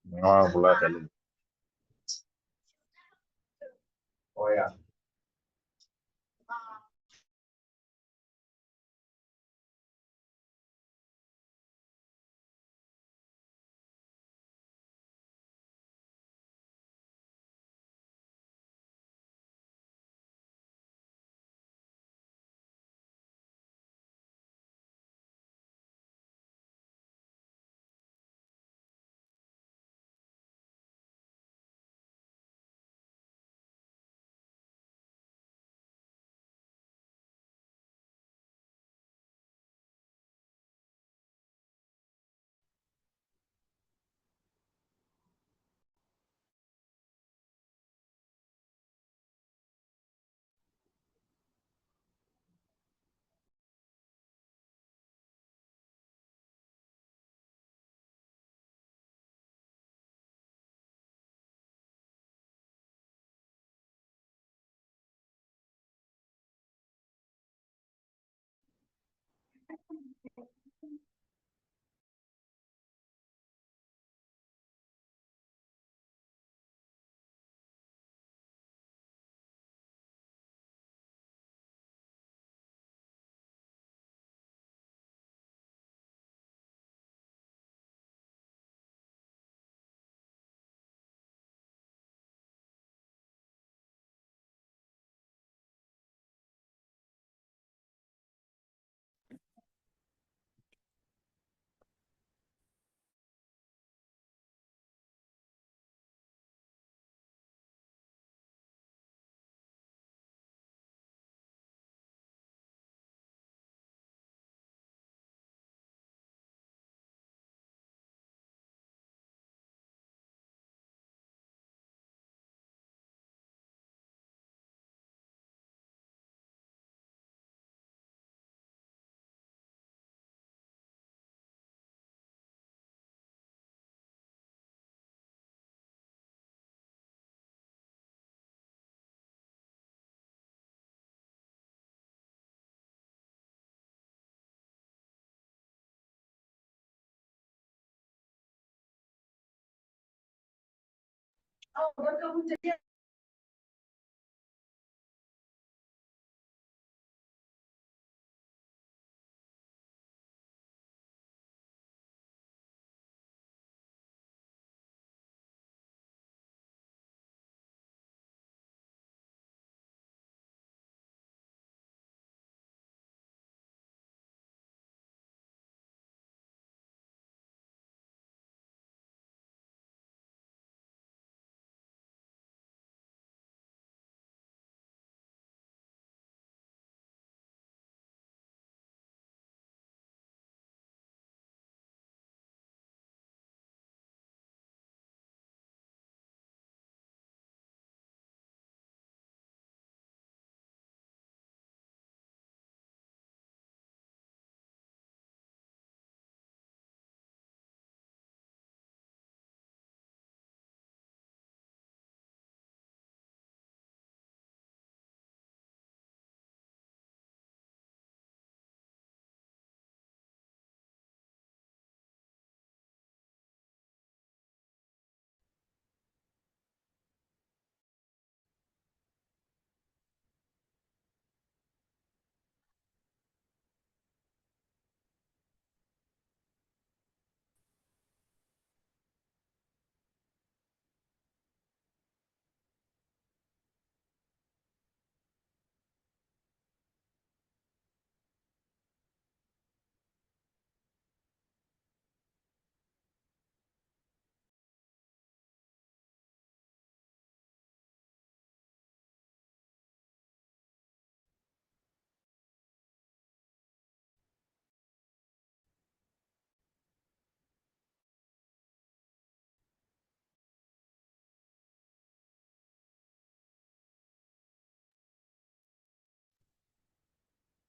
No, por la tele. Oiga.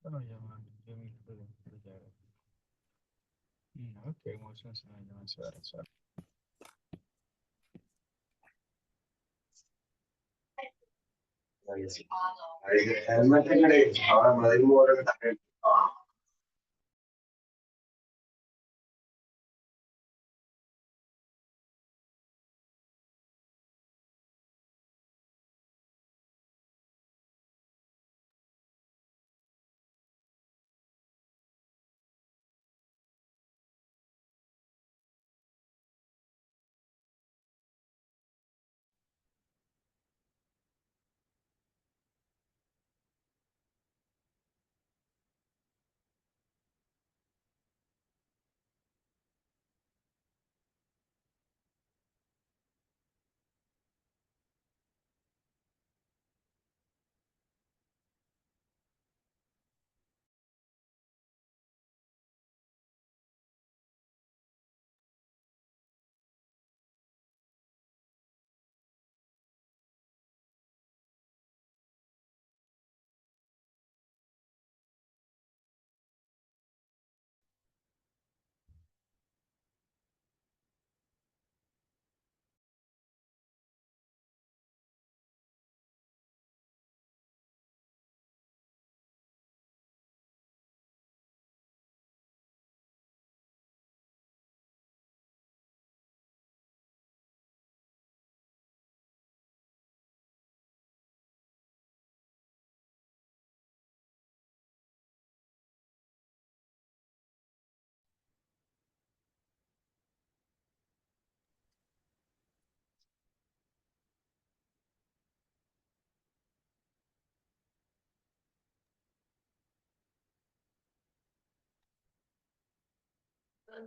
Oh, yeah, man. Ok, muchas gracias. Realmente creo, ahora me digo que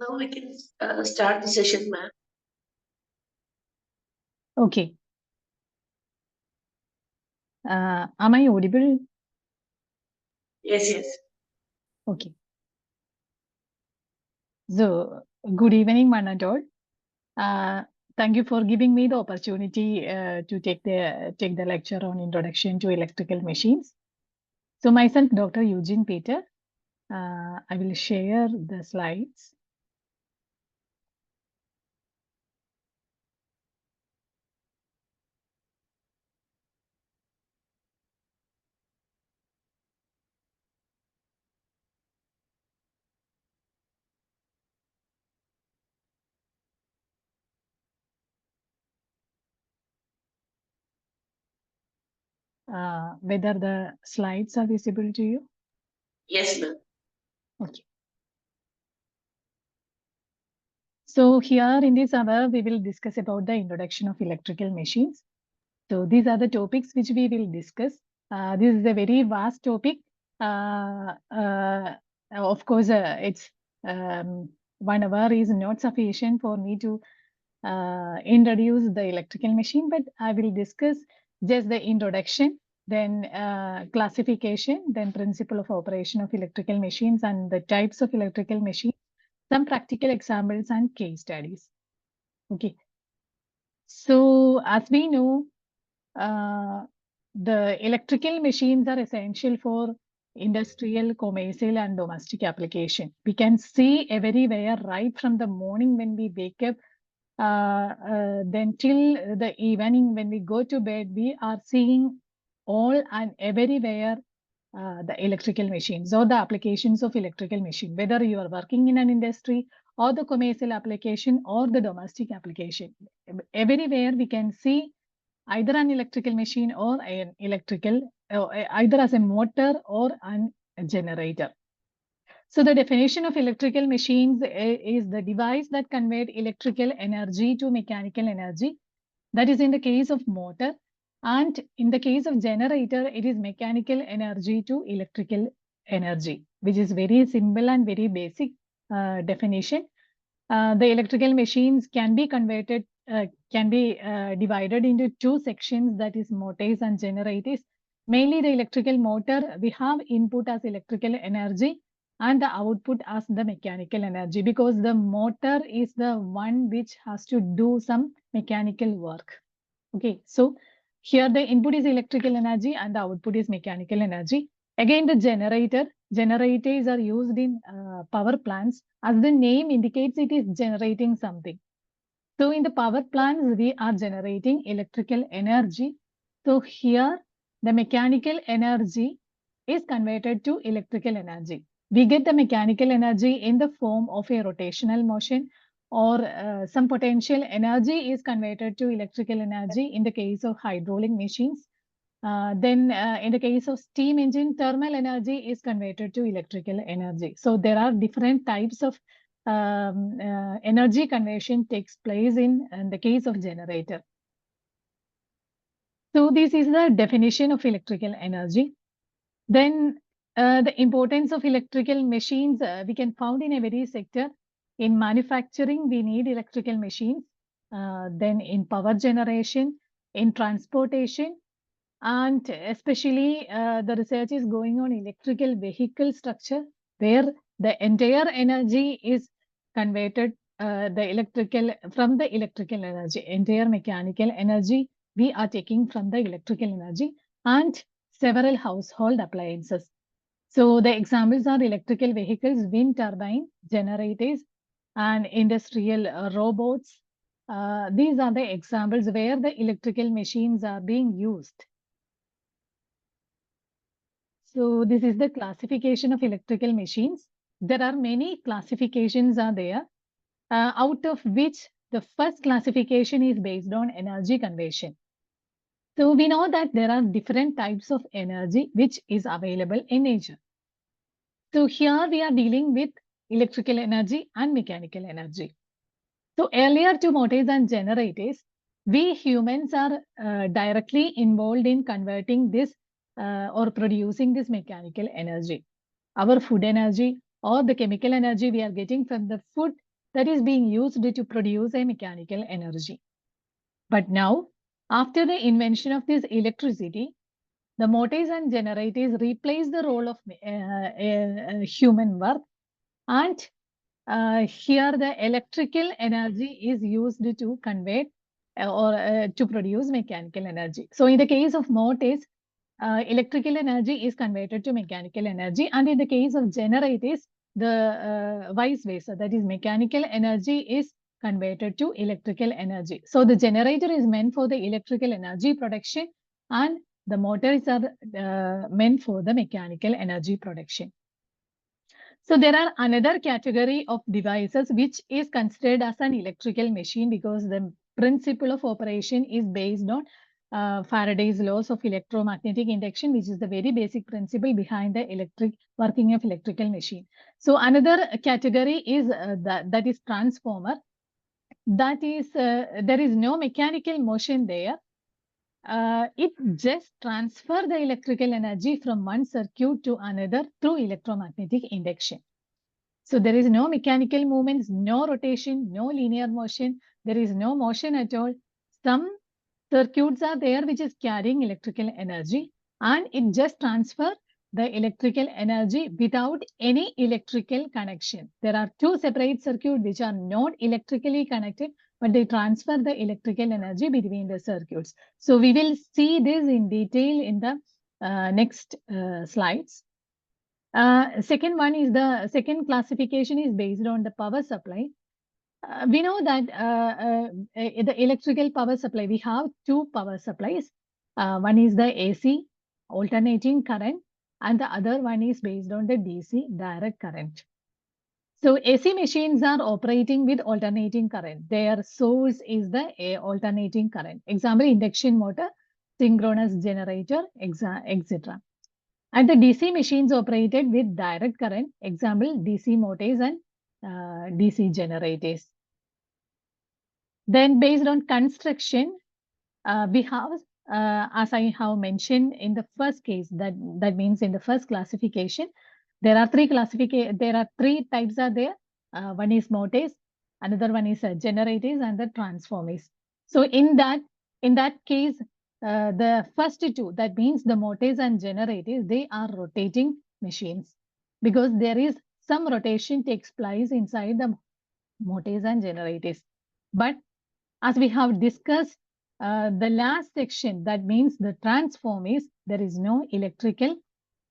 Now we can start the session, ma'am. Okay. Am I audible? Yes, yes. Okay. So, good evening, one and all. Thank you for giving me the opportunity to take the lecture on Introduction to Electrical Machines. So, myself, Dr. Eugene Peter. I will share the slides. Whether the slides are visible to you? Yes, ma'am. Okay. So here in this hour, we will discuss about the introduction of electrical machines. So these are the topics which we will discuss. This is a very vast topic. Of course, it's 1 hour is not sufficient for me to introduce the electrical machine, but I will discuss just the introduction, then classification, then principle of operation of electrical machines and the types of electrical machines, some practical examples and case studies. Okay. So as we know, the electrical machines are essential for industrial, commercial, and domestic application. We can see everywhere right from the morning when we wake up, then till the evening when we go to bed, we are seeing all and everywhere the electrical machines or the applications of electrical machine, whether you are working in an industry or the commercial application or the domestic application. Everywhere we can see either an electrical machine or an electrical, either as a motor or a generator. So the definition of electrical machines is the device that conveyed electrical energy to mechanical energy. That is in the case of motor. And in the case of generator, it is mechanical energy to electrical energy, which is very simple and very basic definition. The electrical machines can be converted, can be divided into 2 sections, that is motors and generators. Mainly the electrical motor, we have input as electrical energy and the output as the mechanical energy, because the motor is the one which has to do some mechanical work. Okay, so here the input is electrical energy and the output is mechanical energy. Again, the generators are used in power plants. As the name indicates, it is generating something. So in the power plants, we are generating electrical energy. So here the mechanical energy is converted to electrical energy. We get the mechanical energy in the form of a rotational motion, or some potential energy is converted to electrical energy in the case of hydraulic machines. Then in the case of steam engine, thermal energy is converted to electrical energy. So there are different types of energy conversion takes place in the case of generator. So this is the definition of electrical energy. Then the importance of electrical machines we can found in every sector. In manufacturing, we need electrical machines. Then in power generation, in transportation, and especially the research is going on electrical vehicle structure, where the entire energy is converted from the electrical energy. Entire mechanical energy we are taking from the electrical energy, and several household appliances. So the examples are electrical vehicles, wind turbine, generators, and industrial robots. These are the examples where the electrical machines are being used. So this is the classification of electrical machines. There are many classifications are there, out of which the first classification is based on energy conversion. So we know that there are different types of energy which is available in nature. So here we are dealing with electrical energy and mechanical energy. So earlier to motors and generators, we humans are directly involved in converting this or producing this mechanical energy. Our food energy or the chemical energy we are getting from the food that is being used to produce a mechanical energy. But now, after the invention of this electricity, the motors and generators replace the role of human work, and here the electrical energy is used to convey or to produce mechanical energy. So in the case of motors, electrical energy is converted to mechanical energy, and in the case of generators, the vice versa, that is mechanical energy is converted to electrical energy. So the generator is meant for the electrical energy production, and the motors are meant for the mechanical energy production. So there are another category of devices which is considered as an electrical machine because the principle of operation is based on Faraday's laws of electromagnetic induction, which is the very basic principle behind the working of electrical machine. So another category is that is transformer. That is there is no mechanical motion there. It just transfer the electrical energy from one circuit to another through electromagnetic induction. So there is no mechanical movements, no rotation, no linear motion. There is no motion at all. Some circuits are there which is carrying electrical energy, and it just transfer the electrical energy without any electrical connection. There are two separate circuits which are not electrically connected, but they transfer the electrical energy between the circuits. So we will see this in detail in the next slides. Second one is the second classification is based on the power supply. We know that the electrical power supply, we have two power supplies. One is the AC, alternating current, and the other one is based on the DC, direct current. So AC machines are operating with alternating current. Their source is the alternating current. Example, induction motor, synchronous generator, etc. And the DC machines operated with direct current. Example, DC motors and DC generators. Then based on construction, we have, as I have mentioned in the first case, that means in the first classification, there are three types are there. One is motors, another one is generators, and the transformers. So in that case, the first two, that means the motors and generators, they are rotating machines because there is some rotation takes place inside the motors and generators. But as we have discussed, the last section, that means the transformers, there is no electrical,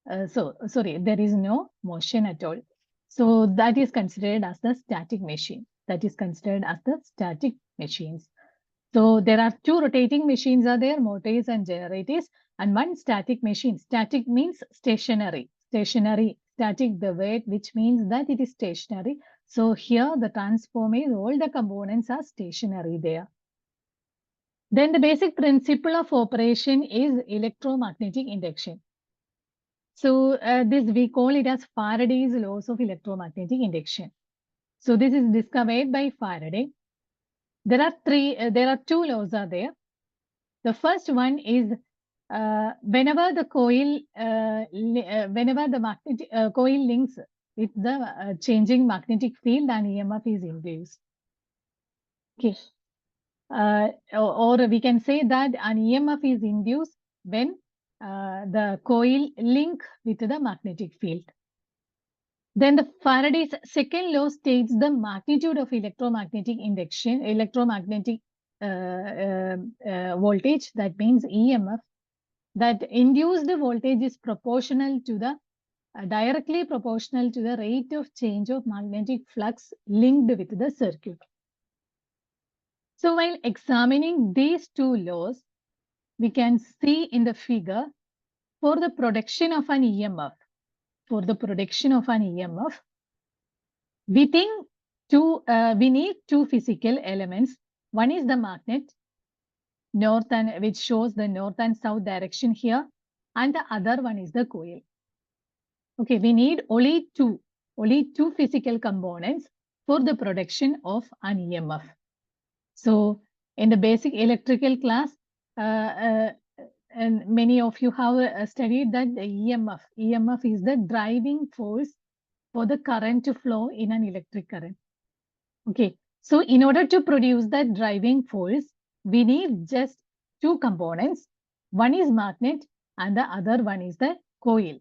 there is no motion at all. So that is considered as the static machine. That is considered as the static machines. So there are two rotating machines are there, motors and generators, and one static machine. Static means stationary. Static, the word which means that it is stationary. So here the transformers, all the components are stationary there. Then the basic principle of operation is electromagnetic induction. So this we call it as Faraday's laws of electromagnetic induction. So this is discovered by Faraday. There are two laws are there. The first one is whenever the coil coil links with the changing magnetic field, an EMF is induced. Okay. Or we can say that an EMF is induced when the coil link with the magnetic field. Then the Faraday's second law states the magnitude of electromagnetic induction, electromagnetic voltage, that means EMF, that induced voltage is proportional to the directly proportional to the rate of change of magnetic flux linked with the circuit. So while examining these two laws, we can see in the figure for the production of an EMF, we need two physical elements. One is the magnet, which shows the north and south direction here, and the other one is the coil. Okay, we need only two physical components for the production of an EMF. So in the basic electrical class, and many of you have studied that the EMF is the driving force for the current to flow in an electric current. Okay, so in order to produce that driving force, we need just two components. One is magnet and the other one is the coil.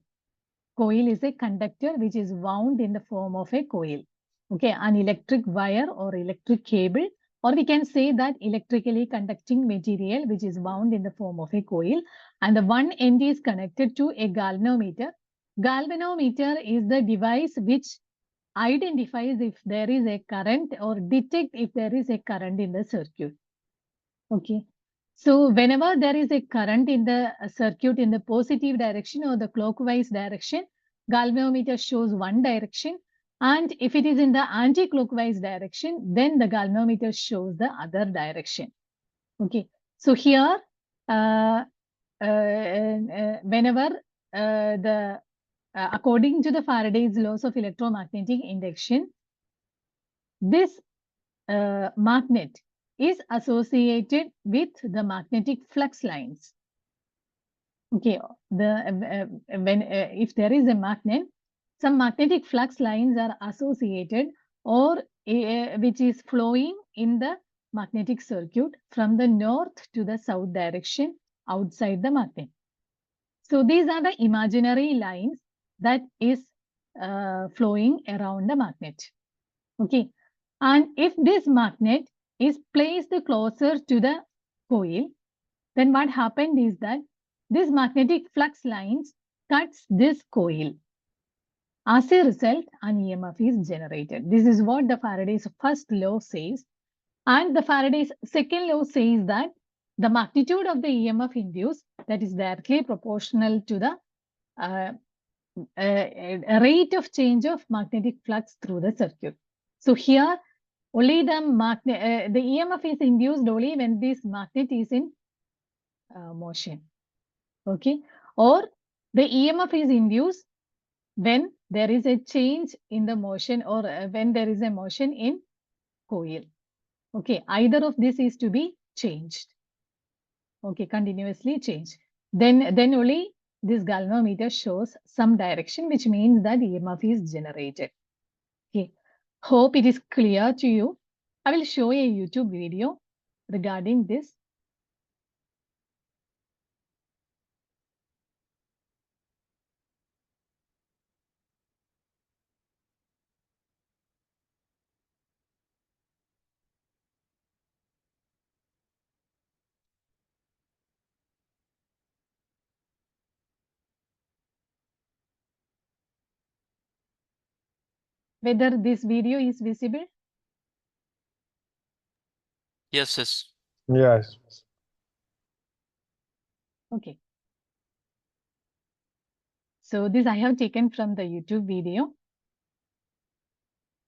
Coil is a conductor which is wound in the form of a coil. Okay, an electric wire or electric cable, or we can say that electrically conducting material which is wound in the form of a coil, and the one end is connected to a galvanometer. Galvanometer is the device which identifies if there is a current or detect if there is a current in the circuit. Okay. So whenever there is a current in the circuit in the positive direction or the clockwise direction, galvanometer shows one direction. And if it is in the anti-clockwise direction, then the galvanometer shows the other direction. Okay. So here, whenever according to the Faraday's laws of electromagnetic induction, this magnet is associated with the magnetic flux lines. Okay, if there is a magnet, some magnetic flux lines are associated or which is flowing in the magnetic circuit from the north to the south direction outside the magnet. So these are the imaginary lines that is flowing around the magnet. Okay, and if this magnet is placed closer to the coil, then what happened is that this magnetic flux lines cuts this coil. As a result, an EMF is generated. This is what the Faraday's first law says. And the Faraday's second law says that the magnitude of the EMF induced, that is directly proportional to the rate of change of magnetic flux through the circuit. So here, only the EMF is induced only when this magnet is in motion. Okay, or the EMF is induced when there is a change in the motion or when there is a motion in coil. Okay, either of this is to be changed. Okay, continuously change. Then only this galvanometer shows some direction, which means that EMF is generated. Okay, hope it is clear to you. I will show a YouTube video regarding this. Whether this video is visible? Yes, yes. Yes. Okay. So this I have taken from the YouTube video.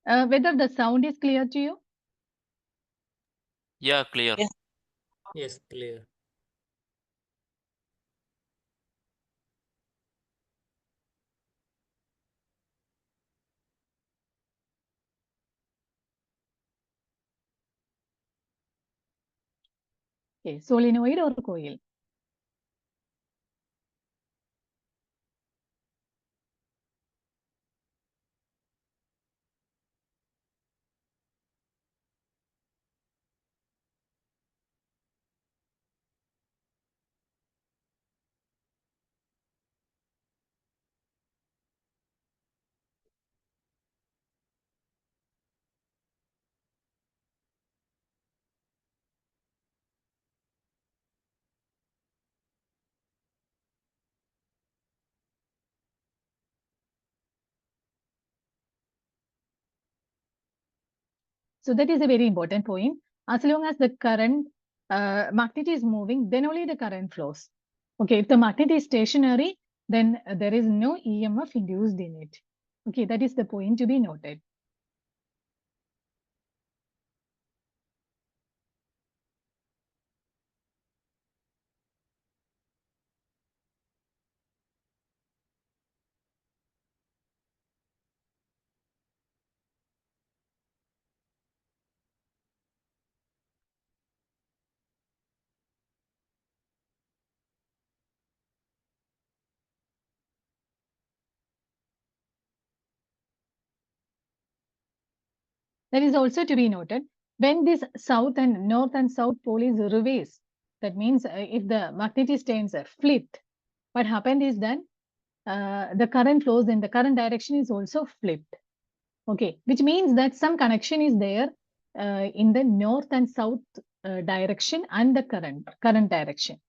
Whether the sound is clear to you? Yeah, clear. Yes. Yes, clear. Okay, solenoid or coil? So that is a very important point. As long as the current magnet is moving, then only the current flows. Okay, if the magnet is stationary, then there is no EMF induced in it. Okay, that is the point to be noted. That is also to be noted. When this south and north and south pole is reversed, that means if the magnetic turns flipped, what happened is then the current flows in the current direction is also flipped. Okay, which means that some connection is there in the north and south direction and the current direction.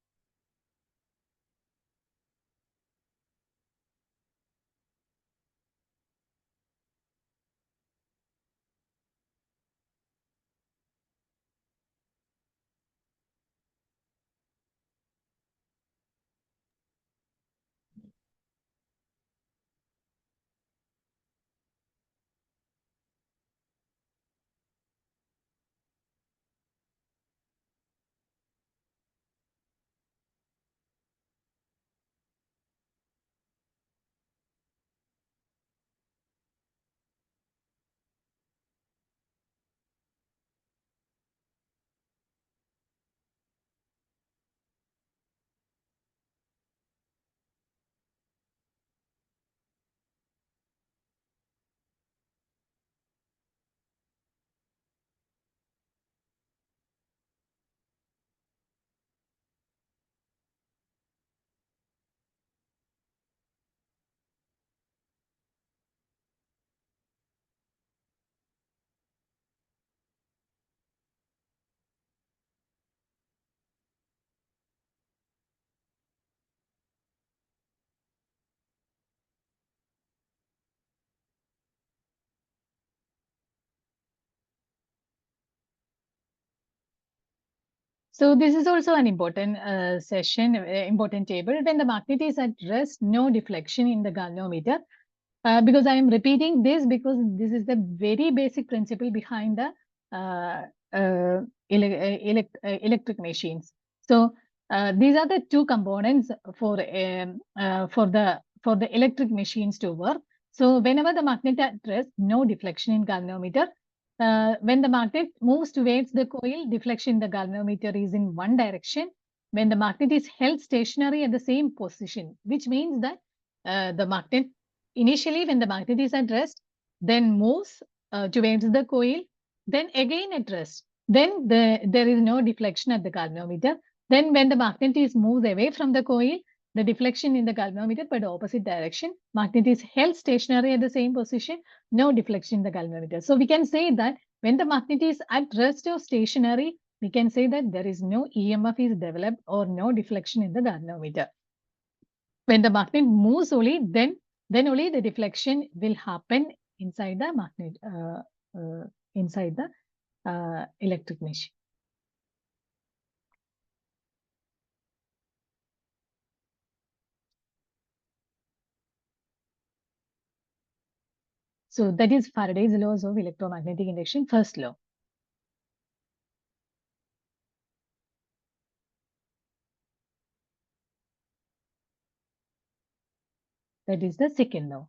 So this is also an important session, important table. When the magnet is at rest, no deflection in the galvanometer. Because I am repeating this because this is the very basic principle behind the electric machines. So these are the two components for the electric machines to work. So whenever the magnet at rest, no deflection in galvanometer. When the magnet moves towards the coil, deflection in the galvanometer is in one direction. When the magnet is held stationary at the same position, which means that the magnet initially when the magnet is at rest, then moves towards the coil, then again at rest. Then there is no deflection at the galvanometer. Then when the magnet is moves away from the coil, the deflection in the galvanometer but opposite direction. Magnet is held stationary at the same position, no deflection in the galvanometer. So we can say that when the magnet is at rest or stationary, we can say that there is no EMF is developed or no deflection in the galvanometer. When the magnet moves only, then only the deflection will happen inside the magnet, inside the electric machine. So that is Faraday's laws of electromagnetic induction, first law. That is the second law.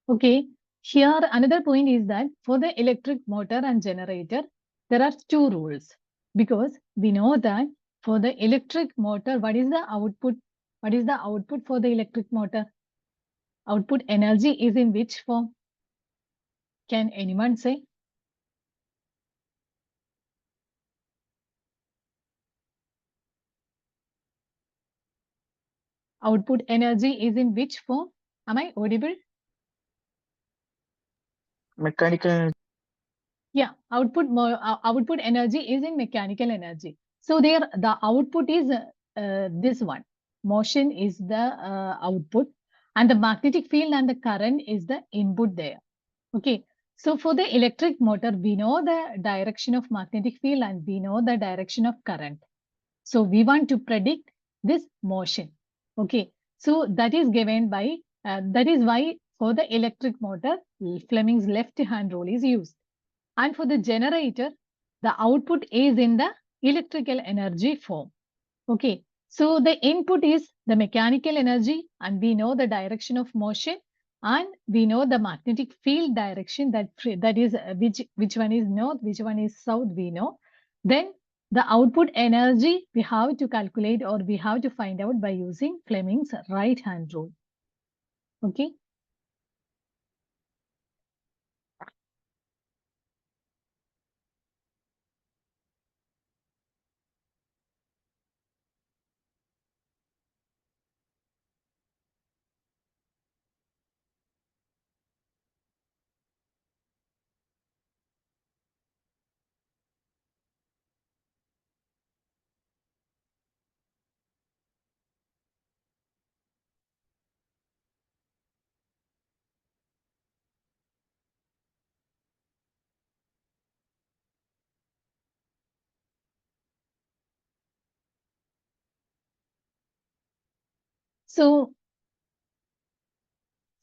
Okay, here another point is that for the electric motor and generator, there are two rules because we know that for the electric motor, what is the output? What is the output for the electric motor? Output energy is in which form? Can anyone say? Output energy is in which form? Am I audible? Mechanical. Yeah, output energy is in mechanical energy. So there the output is this one. Motion is the output and the magnetic field and the current is the input there. Okay. So for the electric motor, we know the direction of magnetic field and we know the direction of current. So we want to predict this motion. Okay, so that is given by, that is why for the electric motor, Fleming's left hand rule is used. And for the generator, the output is in the electrical energy form. Okay, so the input is the mechanical energy, and we know the direction of motion, and we know the magnetic field direction, that is which one is north, which one is south, we know. Then the output energy we have to calculate, or we have to find out by using Fleming's right hand rule. Okay. So,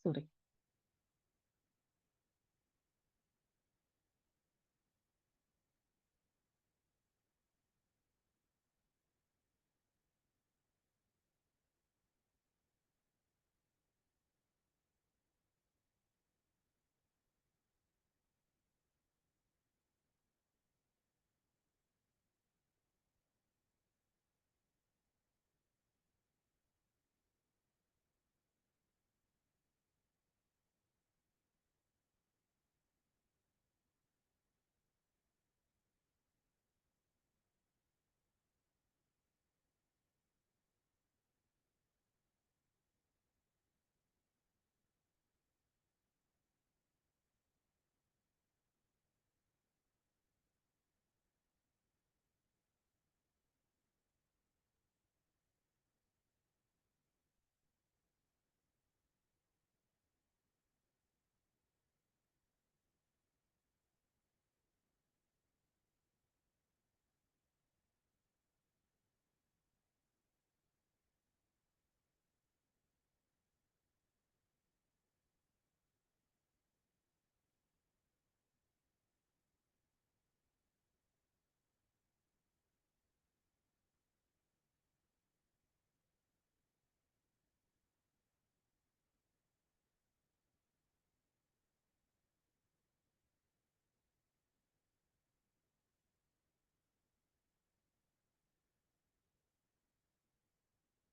sorry.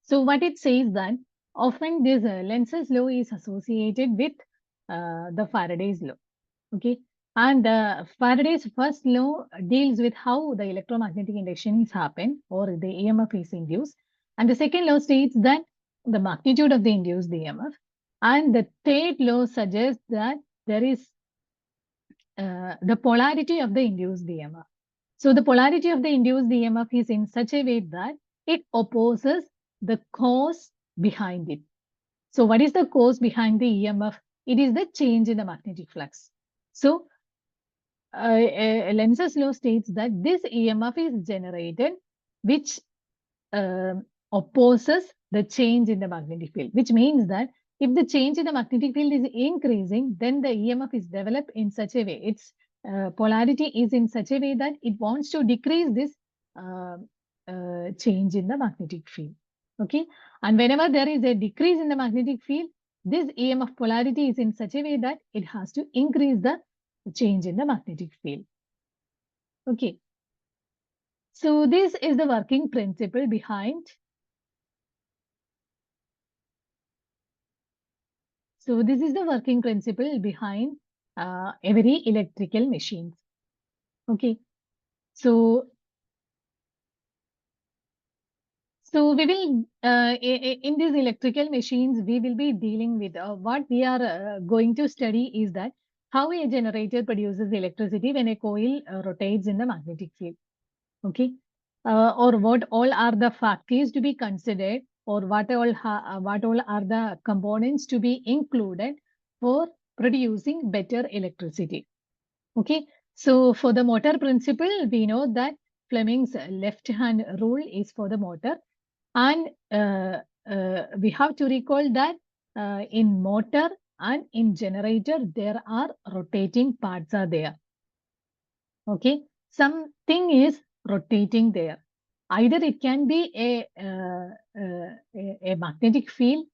So what it says that often this Lenz's law is associated with the Faraday's law. Okay, and Faraday's first law deals with how the electromagnetic inductions happen, or the EMF is induced, and the second law states that the magnitude of the induced EMF, and the third law suggests that there is the polarity of the induced EMF. So the polarity of the induced EMF is in such a way that it opposes the cause behind it. So what is the cause behind the EMF? It is the change in the magnetic flux. So Lenz's law states that this EMF is generated, which opposes the change in the magnetic field, which means that if the change in the magnetic field is increasing, then the EMF is developed in such a way, its polarity is in such a way that it wants to decrease this change in the magnetic field. Okay, and whenever there is a decrease in the magnetic field, this EMF polarity is in such a way that it has to increase the change in the magnetic field. Okay, so this is the working principle behind. So this is the working principle behind every electrical machines. Okay, so we will in these electrical machines we will be dealing with what we are going to study is that how a generator produces electricity when a coil rotates in the magnetic field. Okay, or what all are the factors to be considered, or what all are the components to be included for producing better electricity. Okay, so for the motor principle, we know that Fleming's left hand rule is for the motor. And we have to recall that in motor and in generator, there are rotating parts are there. Okay, something is rotating there. Either it can be a magnetic field,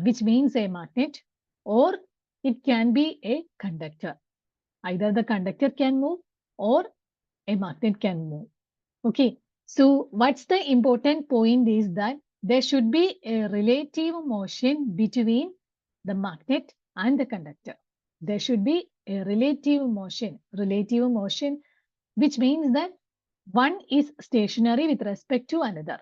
which means a magnet, or it can be a conductor. Either the conductor can move or a magnet can move. Okay, so what's the important point is that there should be a relative motion between the magnet and the conductor. There should be a relative motion, which means that one is stationary with respect to another.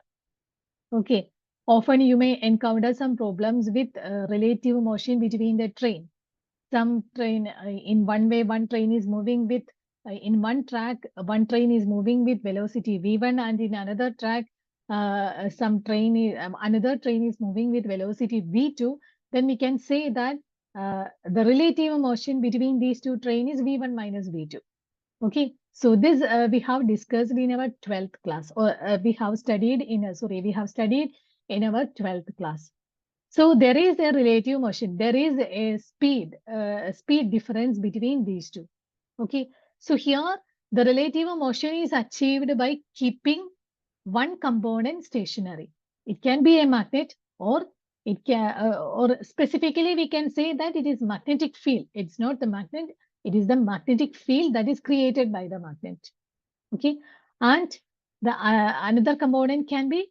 Okay, often you may encounter some problems with relative motion between the train. Some train in one way, one train is moving with in one track, one train is moving with velocity v1, and in another track, another train is moving with velocity v2. Then we can say that the relative motion between these two trains is v1 minus v2. Okay, so this we have discussed in our 12th class, or we have studied in our 12th class. So there is a relative motion. There is a speed difference between these two. Okay. So here the relative motion is achieved by keeping one component stationary. It can be a magnet, or it can, or specifically we can say that it is magnetic field. It's not the magnet. It is the magnetic field that is created by the magnet. Okay. And the another component can be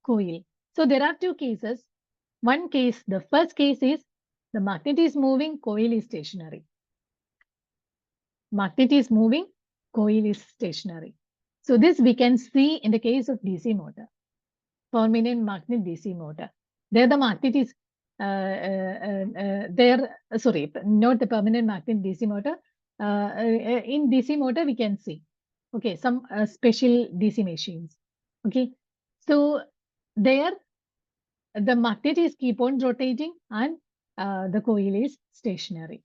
coil. So there are two cases. One case, the first case is the magnet is moving, coil is stationary. Magnet is moving, coil is stationary. So this we can see in the case of DC motor, permanent magnet DC motor. There the magnet is sorry, not the permanent magnet DC motor. In DC motor we can see, okay, some special DC machines. Okay, so there the magnet is keep on rotating and the coil is stationary.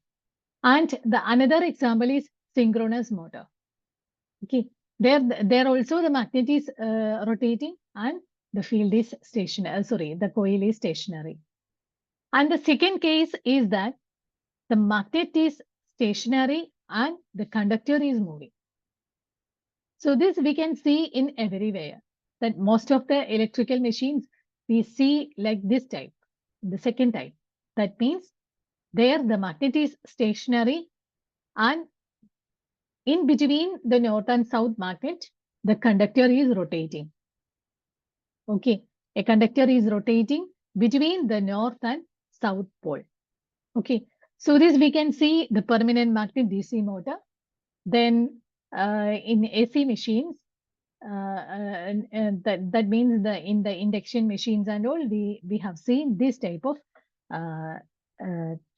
And the another example is synchronous motor. Okay, there also the magnet is rotating and the field is stationary. Sorry, the coil is stationary. And the second case is that the magnet is stationary and the conductor is moving. So this we can see in everywhere, that most of the electrical machines we see like this type, the second type. That means there the magnet is stationary, and in between the north and south magnet, the conductor is rotating. Okay, a conductor is rotating between the north and south pole. Okay, so this we can see the permanent magnet DC motor. Then in AC machines, that means in the induction machines and all, we have seen this type of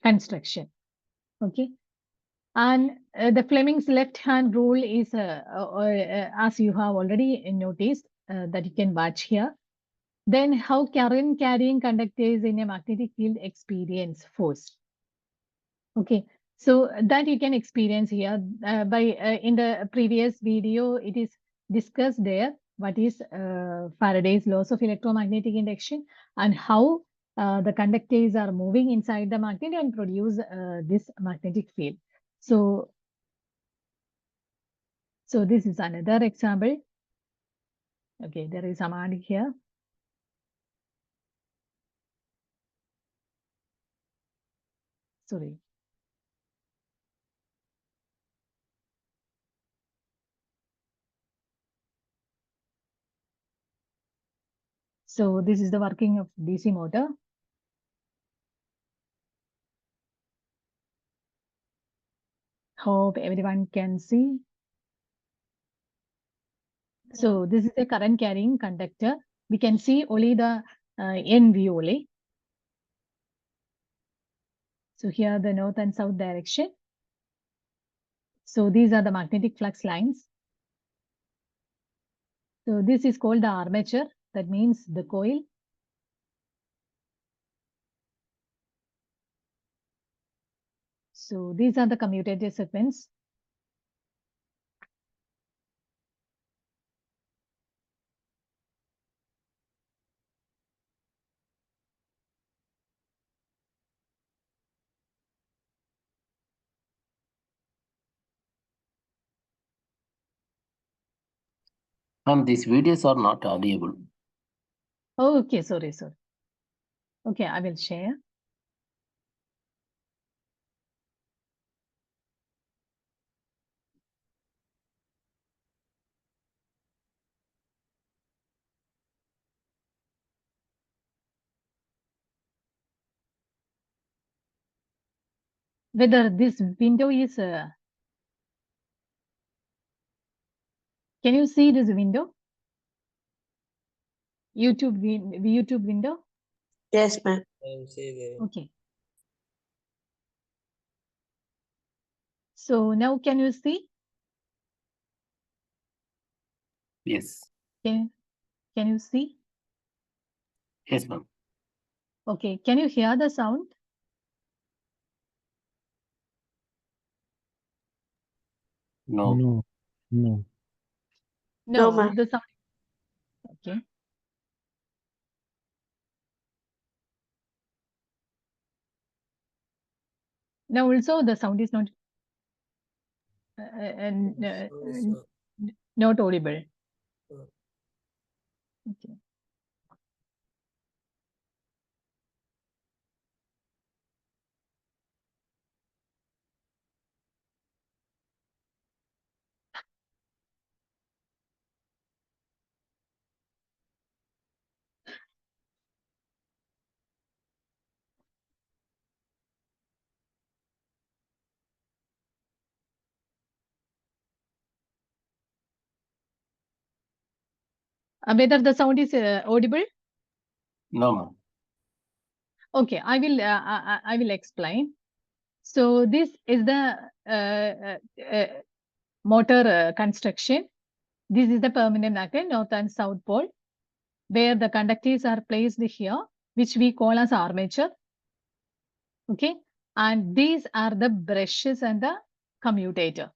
construction. Okay, and the Fleming's left hand rule is as you have already noticed, that you can watch here. Then how current carrying conductors in a magnetic field experience force. Okay, so that you can experience here by in the previous video, it is discussed there what is Faraday's laws of electromagnetic induction and how the conductors are moving inside the magnet and produce this magnetic field. So this is another example. Okay, there is a magnet here. Sorry. So this is the working of DC motor. Hope everyone can see. So this is a current carrying conductor. We can see only the NV only. So here the north and south direction. So these are the magnetic flux lines. So this is called the armature. That means the coil. So these are the commutator segments. Ma'am, these videos are not audible. Oh, okay, sorry. Okay, I will share. Whether this window is, can you see this window? YouTube window? Yes, ma'am. I will say there. Okay. So now can you see? Yes. Can you see? Yes, ma'am. Okay. Can you hear the sound? No. No. No. No, ma'am. The sound. Okay. Now also the sound is not So, not audible. Okay. Whether the sound is audible? No, ma'am. Okay, I will explain. So this is the motor construction. This is the permanent magnet, north and south pole, where the conductors are placed here, which we call as armature. Okay, and these are the brushes and the commutator.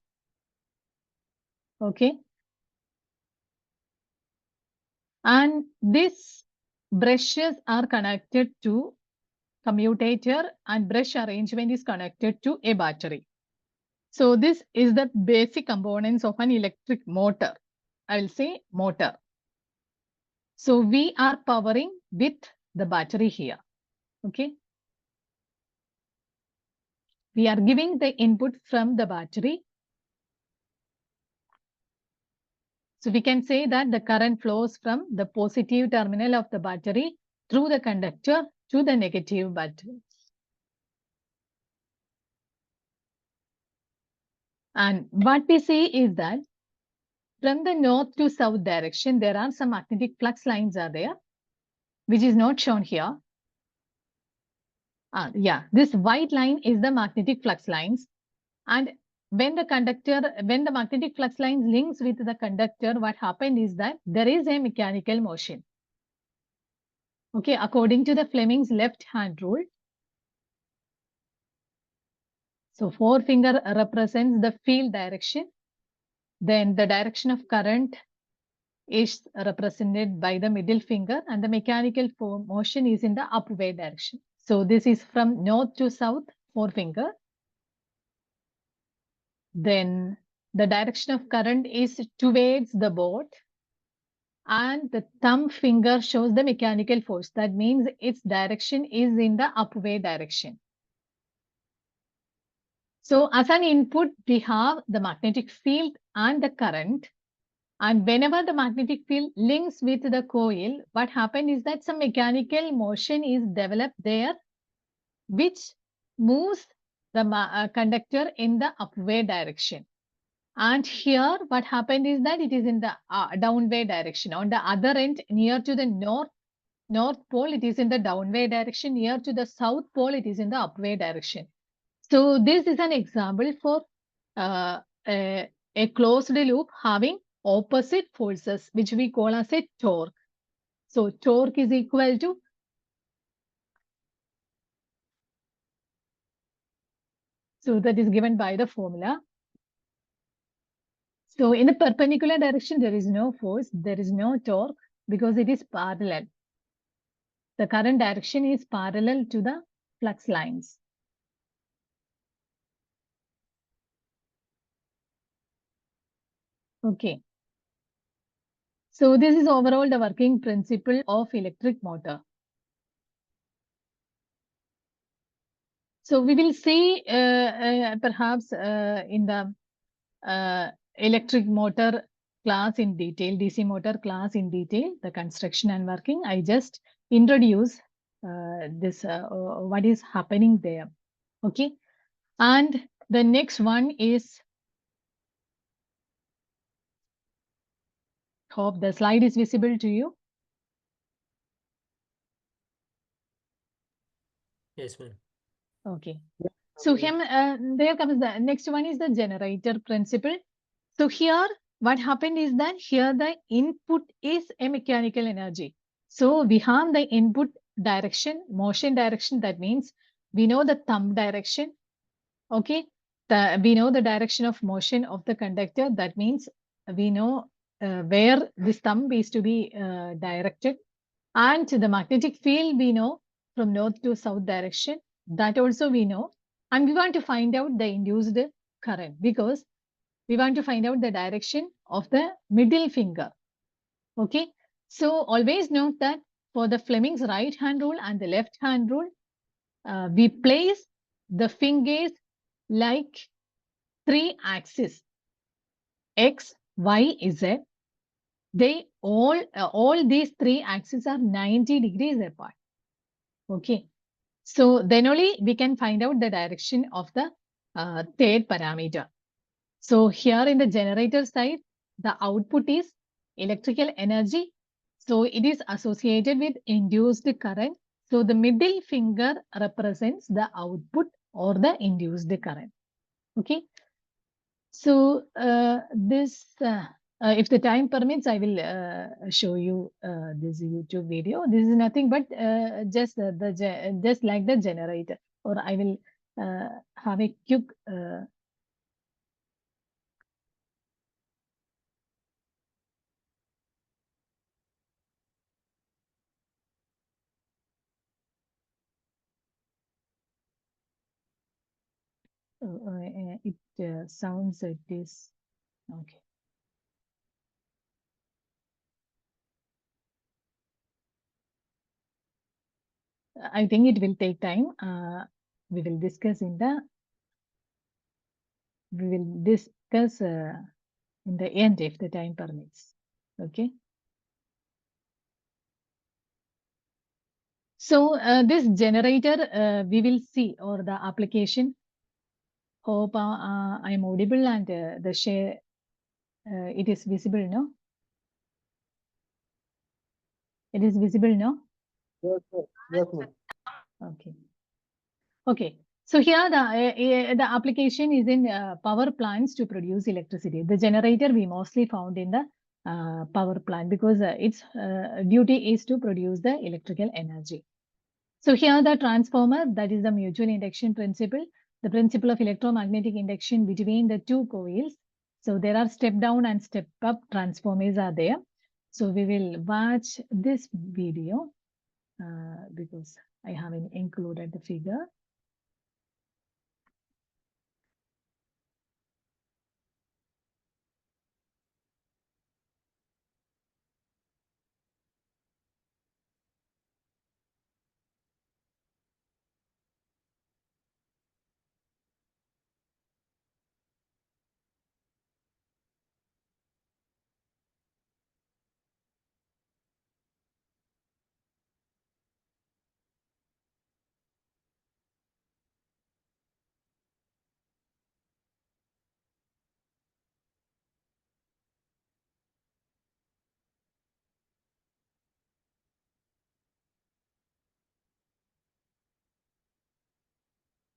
Okay, and these brushes are connected to commutator, and brush arrangement is connected to a battery. So this is the basic components of an electric motor. I will say motor. So we are powering with the battery here. Okay. We are giving the input from the battery. So we can say that the current flows from the positive terminal of the battery through the conductor to the negative battery. And what we see is that from the north to south direction, there are some magnetic flux lines are there, which is not shown here. Yeah, this white line is the magnetic flux lines. And when the magnetic flux lines links with the conductor, what happened is that there is a mechanical motion. Okay, according to the Fleming's left hand rule. So forefinger represents the field direction. Then the direction of current is represented by the middle finger, and the mechanical motion is in the upward direction. So this is from north to south, forefinger. Then the direction of current is towards the board, and the thumb finger shows the mechanical force. That means its direction is in the upward direction. So as an input, we have the magnetic field and the current. And whenever the magnetic field links with the coil, what happened is that some mechanical motion is developed there, which moves the conductor in the upward direction. And here, what happened is that it is in the downward direction. On the other end, near to the north pole, it is in the downward direction. Near to the south pole, it is in the upward direction. So this is an example for a closed loop having opposite forces, which we call as a torque. So torque is equal to that is given by the formula. So in the perpendicular direction, there is no force, there is no torque because it is parallel. The current direction is parallel to the flux lines. Okay. So this is overall the working principle of electric motor. So we will see perhaps in the electric motor class in detail, DC motor class in detail, the construction and working. I just introduce this, what is happening there. Okay. And the next one is, hope the slide is visible to you. Yes, ma'am. Okay. So there comes the next one is the generator principle. So here what happened is that here the input is a mechanical energy. So we have the input direction, motion direction. That means we know the thumb direction. Okay. We know the direction of motion of the conductor. That means we know where this thumb is to be directed. And the magnetic field we know from north to south direction. That also we know. And we want to find out the induced current because we want to find out the direction of the middle finger. Okay. So always note that for the Fleming's right hand rule and the left hand rule, we place the fingers like three axes, X, Y, Z. They all these three axes are 90 degrees apart. Okay. So then only we can find out the direction of the third parameter. So here in the generator side, the output is electrical energy. So it is associated with induced current. So the middle finger represents the output or the induced current. Okay. So this, if the time permits, I will show you this YouTube video. This is nothing but just just like the generator, or I will have a quick. It sounds it is okay. I think it will take time. We will discuss in the in the end if the time permits. Okay. So this generator we will see, or the application. Hope I am audible and the share it is visible, no? It is visible, no? Yes, sir. Yes, ma'am. Okay. Okay. So here the application is in power plants to produce electricity. The generator we mostly found in the power plant because its duty is to produce the electrical energy. So here the transformer, that is the mutual induction principle, the principle of electromagnetic induction between the two coils. So there are step down and step up transformers are there. So we will watch this video because I haven't included the figure.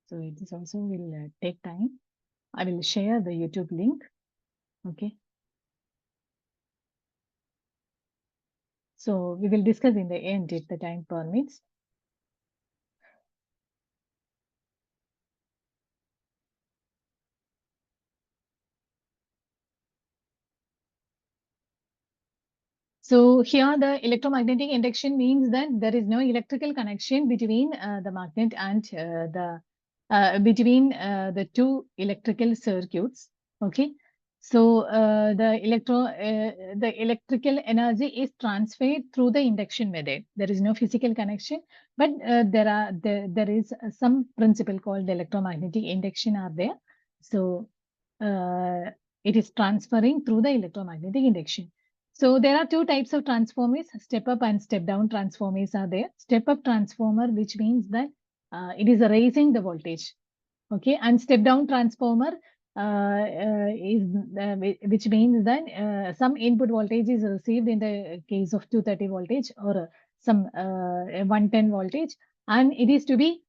So it is also will take time. I will share the YouTube link. Okay. So we will discuss in the end if the time permits. So here the electromagnetic induction means that there is no electrical connection between the magnet and between the two electrical circuits. Okay. So the electrical energy is transferred through the induction method. There is no physical connection, but there is some principle called electromagnetic induction are there. So it is transferring through the electromagnetic induction. So there are two types of transformers, step up and step down transformers are there. Step up transformer, which means that it is raising the voltage. Okay, and step down transformer which means that some input voltage is received in the case of 230 voltage or some 110 voltage, and it is to be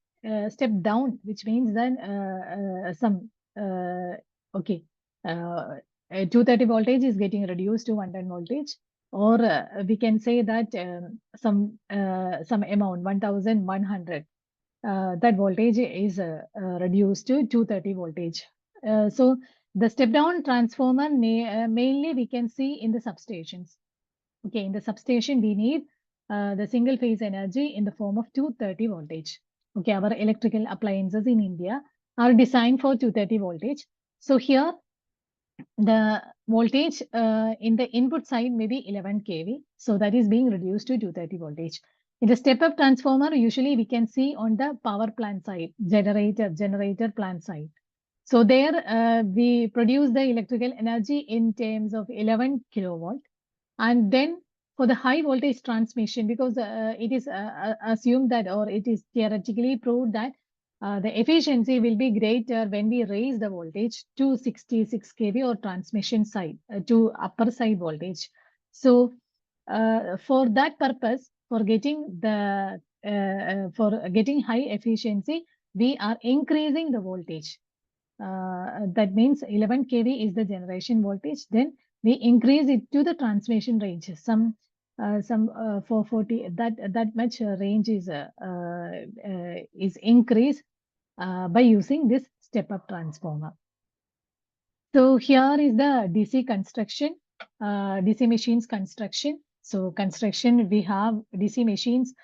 stepped down, which means that some okay 230 voltage is getting reduced to 110 voltage, or we can say that some amount 1100 that voltage is reduced to 230 voltage. So the step down transformer mainly we can see in the substations. Okay, in the substation we need the single phase energy in the form of 230 voltage. Okay, our electrical appliances in India are designed for 230 voltage. So here the voltage in the input side may be 11 kV. So that is being reduced to 230 voltage. In the step-up transformer, usually we can see on the power plant side, generator plant side. So there we produce the electrical energy in terms of 11 kilowatt. And then for the high voltage transmission, because it is assumed that, or it is theoretically proved that the efficiency will be greater when we raise the voltage to 66 kV or transmission side to upper side voltage. So for that purpose, for getting the for getting high efficiency, we are increasing the voltage. That means 11 kV is the generation voltage. Then we increase it to the transmission range. Some 440 that much range is increased by using this step-up transformer. So here is the DC construction, DC machines construction. So construction, we have DC machines.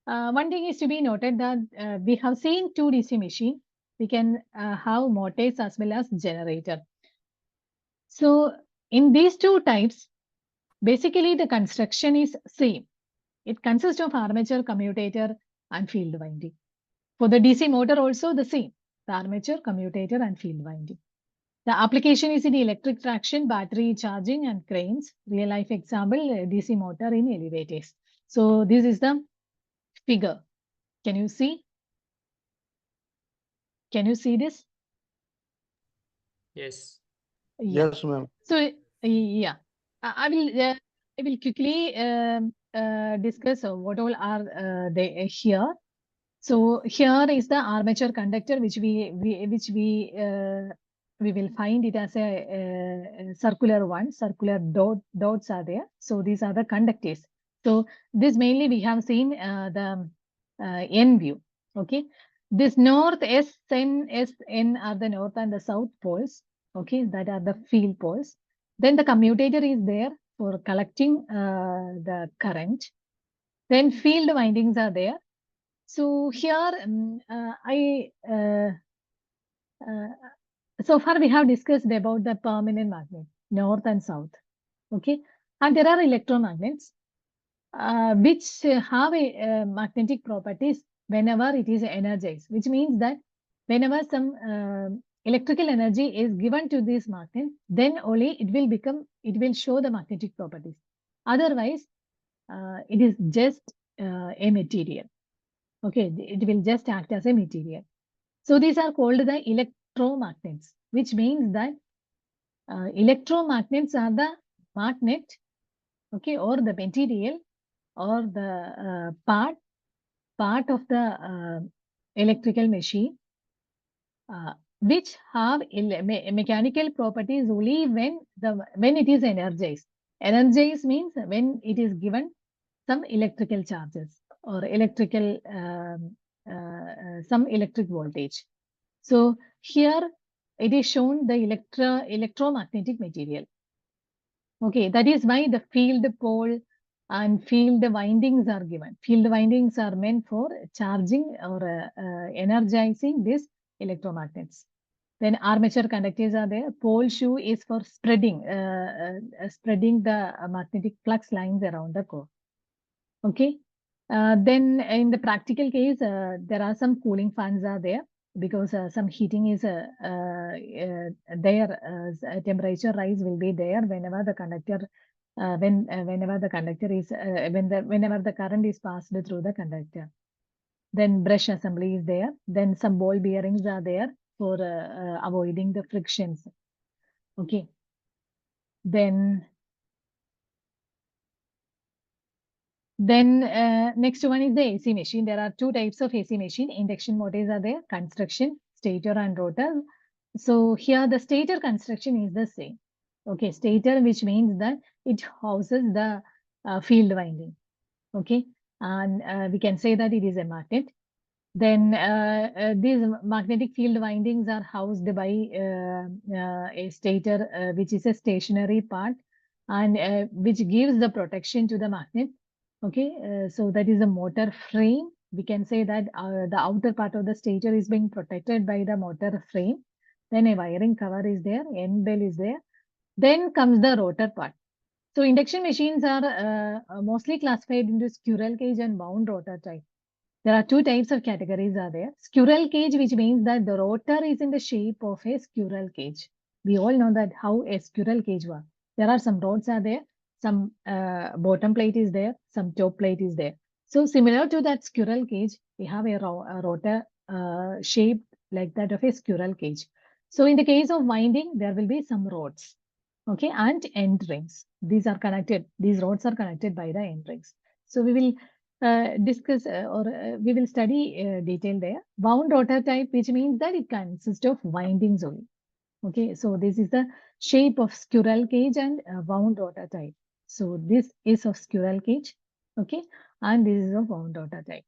One thing is to be noted that we have seen two DC machines. We can have motors as well as generator. So in these two types, basically the construction is same. It consists of armature, commutator, and field winding. For the DC motor also the same, the armature, commutator, and field winding. The application is in electric traction, battery charging, and cranes. Real life example, DC motor in elevators. So this is the figure. Can you see? Can you see this? Yes. Yeah. Yes, ma'am. So yeah, I will quickly discuss what all are they here. So here is the armature conductor, which we will find it as a circular one. Circular dots are there. So these are the conductors. So this mainly we have seen the N view. Okay, this north S, N are the north and the south poles. Okay, that are the field poles. Then the commutator is there for collecting the current. Then field windings are there. So here so far we have discussed about the permanent magnet, north and south. Okay, and there are electromagnets which have a magnetic properties whenever it is energized, which means that whenever some electrical energy is given to this magnet, then only it will show the magnetic properties. Otherwise, it is just a material. Okay, it will just act as a material. So these are called the electromagnets, which means that electromagnets are the magnet, okay, or the material or the part of the electrical machine which have mechanical properties only when it is energized. Energized means when it is given some electrical charges or electrical some electric voltage. So here it is shown the electromagnetic material. Okay, that is why the field pole and field windings are given. Field windings are meant for charging or energizing these electromagnets. Then armature conductors are there. Pole shoe is for spreading the magnetic flux lines around the core. Okay. Then in the practical case, there are some cooling fans are there because some heating is there. Temperature rise will be there whenever the conductor, whenever the conductor is whenever the current is passed through the conductor. Then brush assembly is there. Then some ball bearings are there for avoiding the frictions. Okay. Then next one is the AC machine. There are two types of AC machine. Induction motors are there, construction, stator and rotor. So here the stator construction is the same. Okay, stator, which means that it houses the field winding. Okay, and we can say that it is a magnet. Then these magnetic field windings are housed by a stator, which is a stationary part and which gives the protection to the magnet. Okay, so that is a motor frame. We can say that the outer part of the stator is being protected by the motor frame. Then a wiring cover is there, end bell is there. Then comes the rotor part. So induction machines are mostly classified into squirrel cage and wound rotor type. There are two types of categories are there. Squirrel cage, which means that the rotor is in the shape of a squirrel cage. We all know that how a squirrel cage works. There are some rods are there, some bottom plate is there, some top plate is there. So similar to that squirrel cage, we have a rotor shaped like that of a squirrel cage. So in the case of winding, there will be some rods, okay, and end rings. These are connected. These rods are connected by the end rings. So we will discuss or we will study detail there. Wound rotor type, which means that it consists of windings only. Okay, so this is the shape of squirrel cage and wound rotor type. So this is of squirrel cage, okay, and this is of wound rotor type.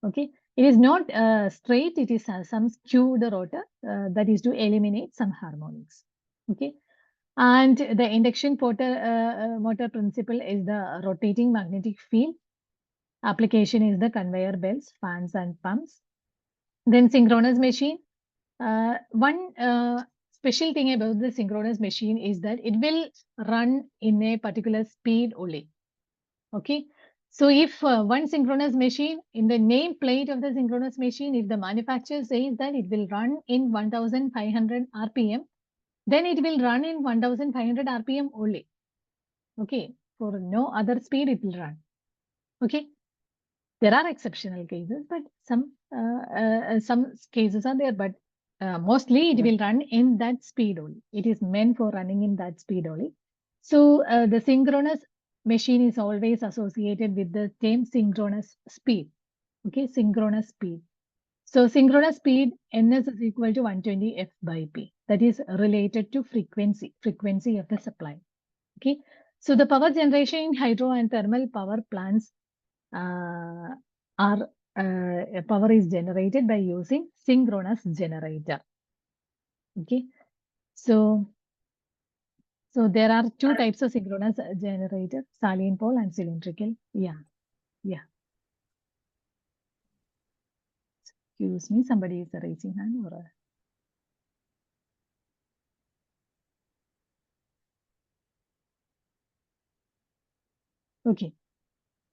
Okay, it is not straight, it is some skewed rotor that is to eliminate some harmonics. Okay, and the induction motor principle is the rotating magnetic field. Application is the conveyor belts, fans and pumps. Then synchronous machine. One special thing about the synchronous machine is that it will run in a particular speed only. Okay. So if one synchronous machine, in the name plate of the synchronous machine, if the manufacturer says that it will run in 1500 RPM, then it will run in 1500 RPM only. Okay. For no other speed, it will run. Okay. There are exceptional cases, but some cases are there, but mostly it will run in that speed only. It is meant for running in that speed only. So the synchronous machine is always associated with the same synchronous speed. Okay, synchronous speed. So synchronous speed ns is equal to 120 f by p. That is related to frequency of the supply. Okay, so the power generation in hydro and thermal power plants power is generated by using synchronous generator. Okay, so there are two types of synchronous generator: salient pole and cylindrical. Yeah. Excuse me, somebody is raising hand or. Okay,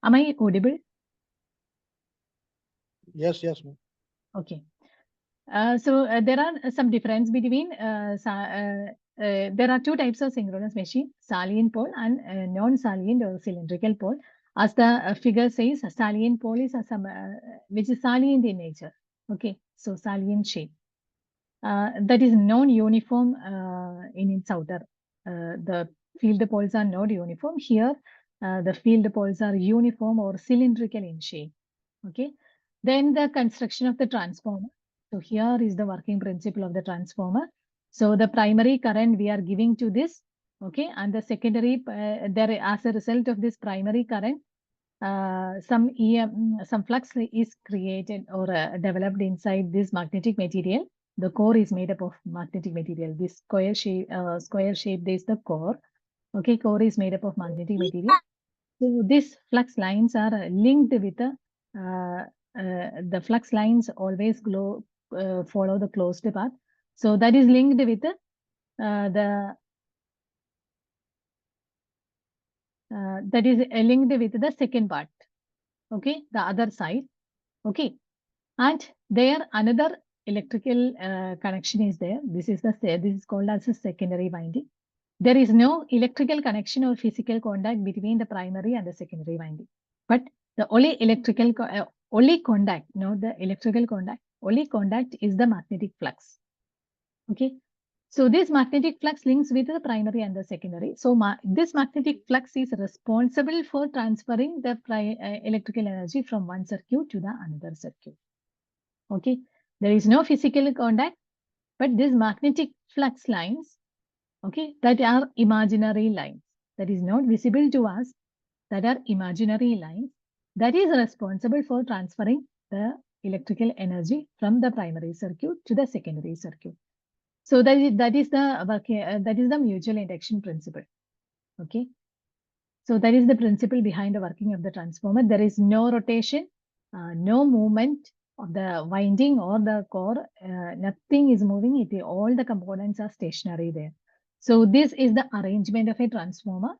am I audible? Yes, ma'am. Okay. So there are some difference between there are two types of synchronous machine: salient pole and non-salient or cylindrical pole. As the figure says, a salient pole is which is salient in nature. Okay, so salient shape. That is non-uniform in its outer. The field poles are not uniform. Here, the field poles are uniform or cylindrical in shape. Okay. Then the construction of the transformer. So here is the working principle of the transformer. So the primary current we are giving to this, okay, and the secondary, there as a result of this primary current, some flux is created or developed inside this magnetic material. The core is made up of magnetic material. This square shape is the core. Okay, core is made up of magnetic material. So these flux lines are linked with the flux lines always follow the closed path. So that is linked with linked with the second part. Okay, the other side. Okay, and there another electrical connection is there. This is called as a secondary winding. There is no electrical connection or physical contact between the primary and the secondary winding, but the only contact, not the electrical contact, only contact is the magnetic flux. Okay, so this magnetic flux links with the primary and the secondary. So this magnetic flux is responsible for transferring the electrical energy from one circuit to the another circuit. Okay, there is no physical contact, but these magnetic flux lines, okay, that are imaginary lines, that is not visible to us, that are imaginary lines, that is responsible for transferring the electrical energy from the primary circuit to the secondary circuit. So that is the mutual induction principle. Okay, so that is the principle behind the working of the transformer. There is no rotation, no movement of the winding or the core. Nothing is moving. All the components are stationary there. So this is the arrangement of a transformer,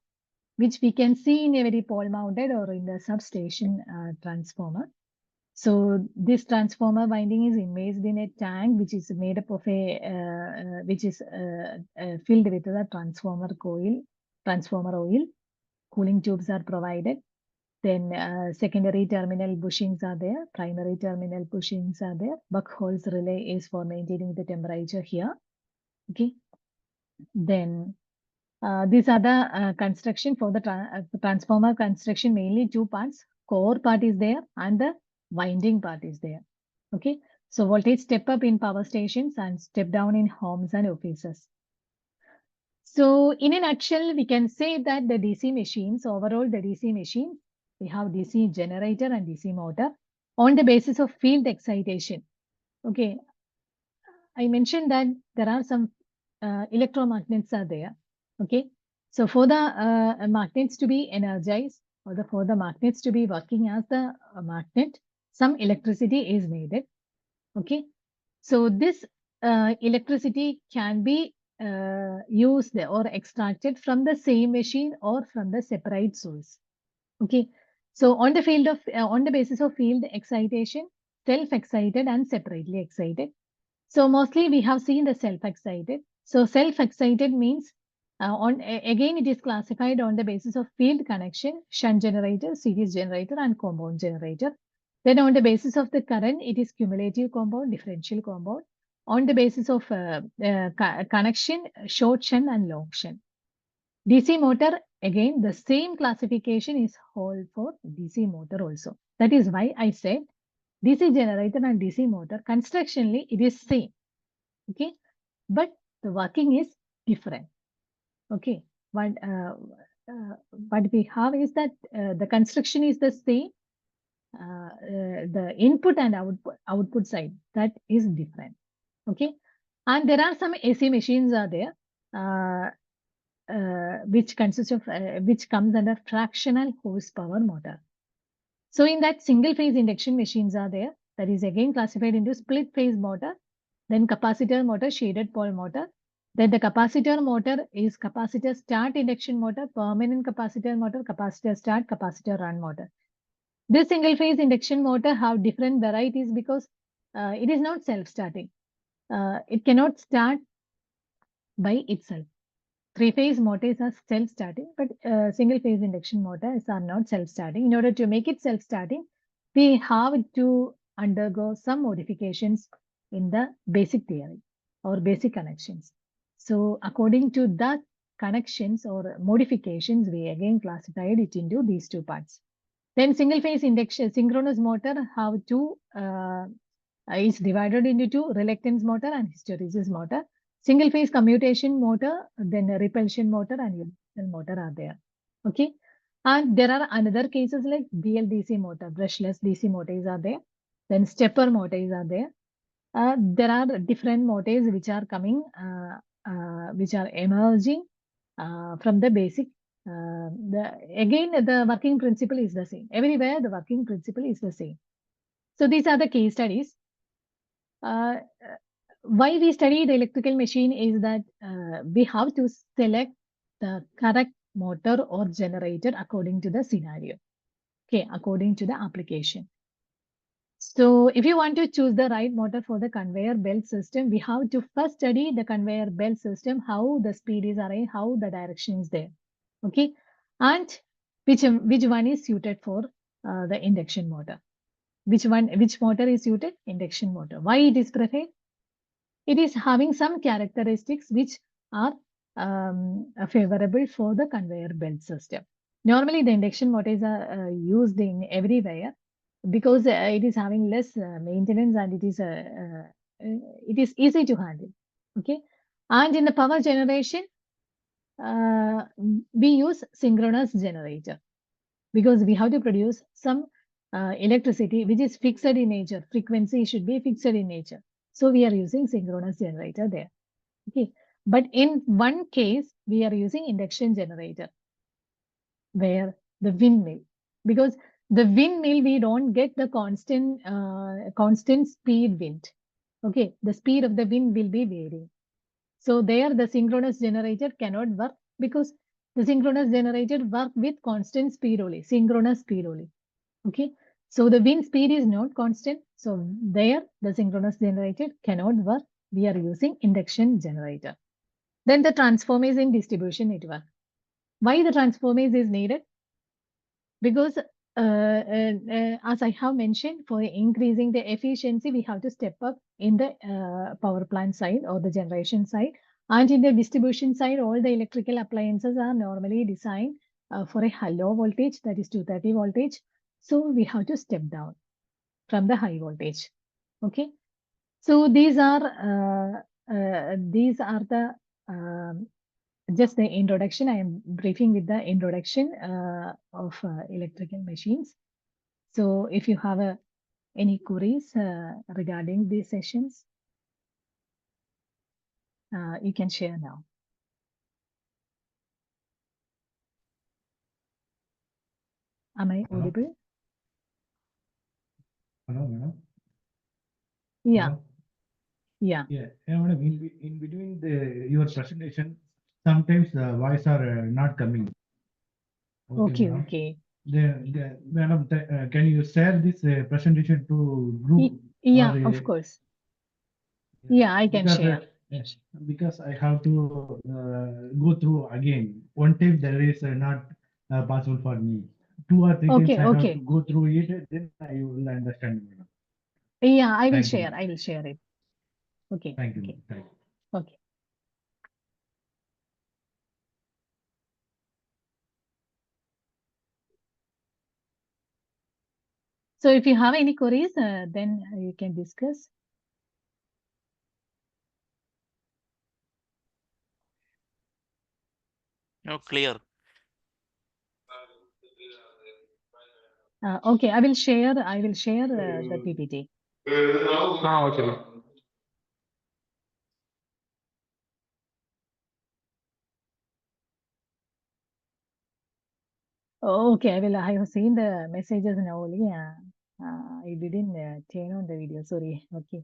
which we can see in a very pole-mounted or in the substation transformer. So this transformer winding is immersed in a tank, which is made up of which is filled with the transformer oil. Cooling tubes are provided. Then secondary terminal bushings are there. Primary terminal bushings are there. Buckholes relay is for maintaining the temperature here. Okay. Then these are the construction for the transformer construction, mainly two parts. Core part is there and the winding part is there. Okay, so voltage step up in power stations and step down in homes and offices. So in a nutshell, we can say that the DC machines, overall the DC machine, we have DC generator and DC motor on the basis of field excitation. Okay, I mentioned that there are some electromagnets are there. Okay, so for the magnets to be energized or for the magnets to be working as the magnet, some electricity is needed. Okay, so this electricity can be used or extracted from the same machine or from the separate source. Okay, so on the basis of field excitation, self-excited and separately excited. So mostly we have seen the self-excited. So self-excited means again it is classified on the basis of field connection, shunt generator, series generator and compound generator. Then on the basis of the current, it is cumulative compound, differential compound. On the basis of connection, short shunt and long shunt. DC motor, again, the same classification is held for DC motor also. That is why I said DC generator and DC motor, constructionally, it is same. Okay, but the working is different. Okay, what we have is that the construction is the same. The input and output side, that is different. Okay, and there are some AC machines are there which consists of which comes under fractional horsepower motor. So in that, single phase induction machines are there, that is again classified into split phase motor, then capacitor motor, shaded pole motor. Then the capacitor motor is capacitor start induction motor, permanent capacitor motor, capacitor start, capacitor run motor. This single phase induction motor have different varieties because it is not self-starting. It cannot start by itself. Three-phase motors are self-starting, but single-phase induction motors are not self-starting. In order to make it self-starting, we have to undergo some modifications in the basic theory or basic connections. So according to that connections or modifications, we again classified it into these two parts. Then single-phase induction synchronous motor have two is divided into two: reluctance motor and hysteresis motor. Single phase commutation motor, then repulsion motor and universal motor are there. Okay, and there are another cases like BLDC motor, brushless DC motors are there. Then stepper motors are there. There are different motors which are coming, which are emerging from the basic. Again, the working principle is the same. Everywhere the working principle is the same. So these are the case studies. why we study the electrical machine is that we have to select the correct motor or generator according to the scenario. Okay, according to the application. So if you want to choose the right motor for the conveyor belt system, we have to first study the conveyor belt system, how the speed is arranged, how the direction is there. Okay, and which one is suited for the induction motor. Which motor is suited? Induction motor. Why it is preferred? It is having some characteristics which are favorable for the conveyor belt system. Normally, the induction motors are used in everywhere because it is having less maintenance and it is easy to handle. Okay, and in the power generation, we use synchronous generator because we have to produce some electricity which is fixed in nature. Frequency should be fixed in nature. So we are using synchronous generator there. Okay. But in one case, we are using induction generator where the windmill, because the windmill, we don't get the constant speed wind. Okay. The speed of the wind will be varying. So there the synchronous generator cannot work because the synchronous generator work with constant speed only, synchronous speed only. Okay. So the wind speed is not constant. So there the synchronous generator cannot work. We are using induction generator. Then the transformers in distribution network. Why the transformers is needed? Because as I have mentioned, for increasing the efficiency, we have to step up in the power plant side or the generation side. And in the distribution side, all the electrical appliances are normally designed for a low voltage, that is 230 voltage. So we have to step down from the high voltage. Okay. So these are the just the introduction. I am briefing with the introduction of electrical machines. So if you have any queries regarding these sessions, you can share now. Am I audible? Hello, madam. Yeah. Hello? Yeah. Yeah, madam, in between your presentation, sometimes the voice are not coming. Okay. madam. Okay. Madam, can you share this presentation to group? Yeah, or, of course. Yeah, I can because, share. yes, because I have to go through again. One time there is not possible for me. 2 or 3 times Okay, I have okay. to go through it, then I will understand, madam. Yeah, I will Thank you, share. ma'am. I will share it. Okay. Thank you, Okay. ma'am. Thank you. Okay. So if you have any queries, then you can discuss. No, clear. Okay, I will share the PPT. Okay. Okay, I have seen the messages now only. I didn't turn on the video. Sorry. Okay.